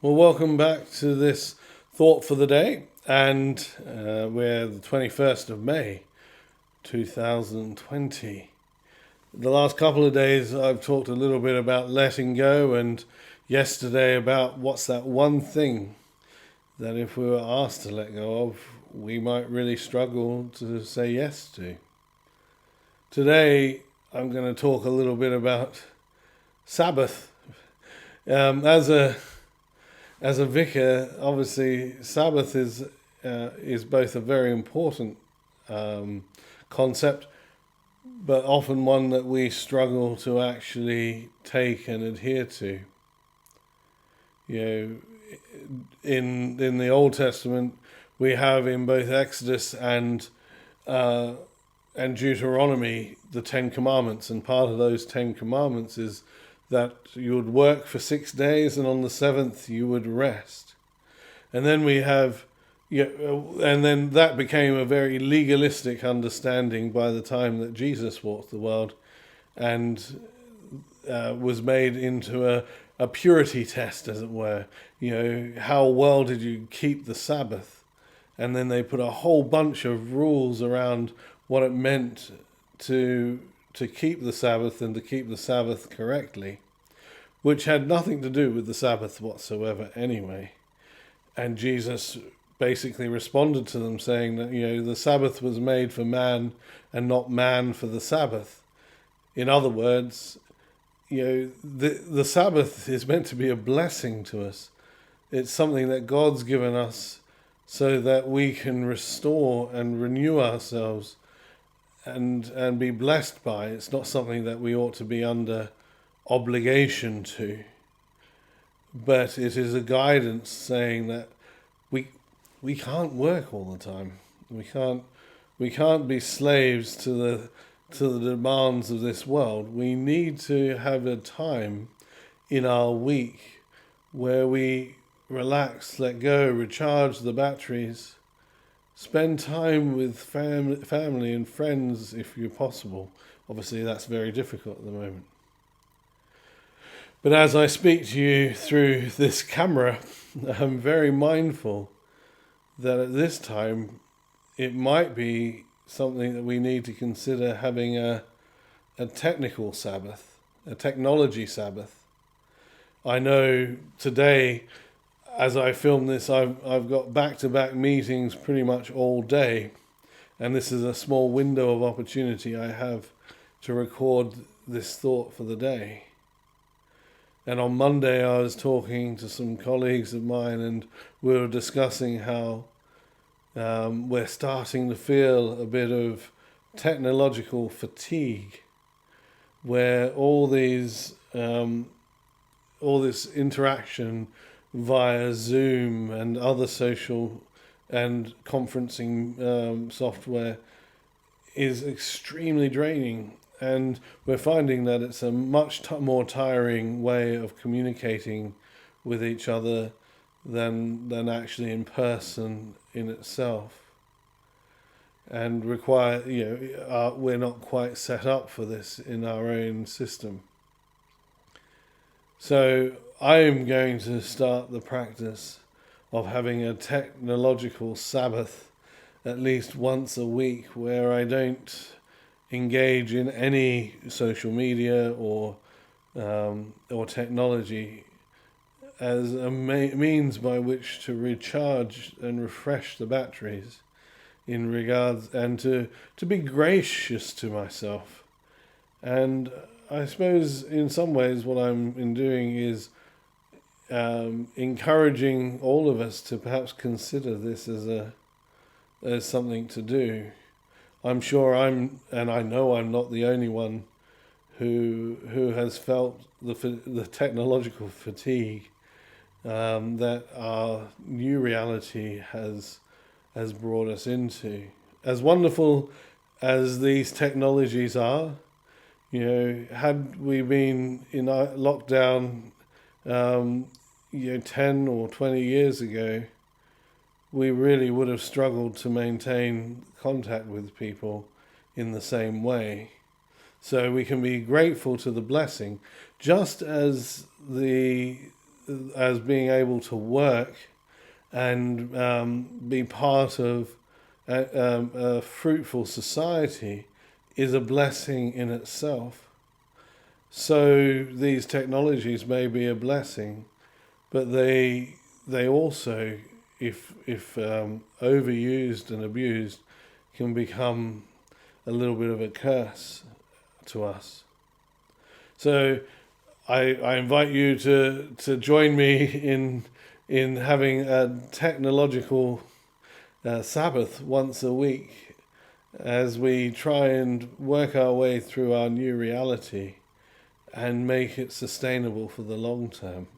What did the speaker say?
Well, welcome back to this thought for the day, and we're the 21st of May 2020. The last couple of days I've talked a little bit about letting go, and yesterday about what's that one thing that if we were asked to let go of, we might really struggle to say yes to. Today I'm going to talk a little bit about Sabbath. As a vicar, obviously, Sabbath is both a very important concept, but often one that we struggle to actually take and adhere to. You know, in the Old Testament, we have in both Exodus and Deuteronomy the Ten Commandments, and part of those Ten Commandments is that you would work for 6 days and on the seventh you would rest. And then we have, and then that became a very legalistic understanding by the time that Jesus walked the world, and was made into a purity test, as it were. How well did you keep the Sabbath? And then they put a whole bunch of rules around what it meant to keep the Sabbath and to keep the Sabbath correctly, which had nothing to do with the Sabbath whatsoever anyway. And Jesus basically responded to them saying that, the Sabbath was made for man and not man for the Sabbath. In other words, the Sabbath is meant to be a blessing to us. It's something that God's given us so that we can restore and renew ourselves and be blessed by. It's not something that we ought to be under obligation to, but it is a guidance saying that we can't work all the time. We can't be slaves to the demands of this world. We need to have a time in our week where we relax, let go, recharge the batteries. Spend time with family and friends if you're possible. Obviously, that's very difficult at the moment. But as I speak to you through this camera, I'm very mindful that at this time it might be something that we need to consider having a technical Sabbath, a technology Sabbath. I know today, as I film this, I've got back-to-back meetings pretty much all day, and this is a small window of opportunity I have to record this thought for the day. And on Monday I was talking to some colleagues of mine, and we were discussing how we're starting to feel a bit of technological fatigue, where all this interaction via Zoom and other social and conferencing software is extremely draining, and we're finding that it's a much more tiring way of communicating with each other than actually in person in itself, and we're not quite set up for this in our own system. So I am going to start the practice of having a technological Sabbath at least once a week, where I don't engage in any social media or technology as a means by which to recharge and refresh the batteries in regards, and to be gracious to myself. And I suppose in some ways what I'm doing is encouraging all of us to perhaps consider this as something to do. I'm sure and I know I'm not the only one who has felt the technological fatigue that our new reality has brought us into. As wonderful as these technologies are, had we been in lockdown 10 or 20 years ago, we really would have struggled to maintain contact with people in the same way. So we can be grateful to the blessing, just as the as being able to work and be part of a fruitful society is a blessing in itself. So these technologies may be a blessing, but they also, if overused and abused, can become a little bit of a curse to us. So I invite you to join me in having a technological Sabbath once a week as we try and work our way through our new reality and make it sustainable for the long term.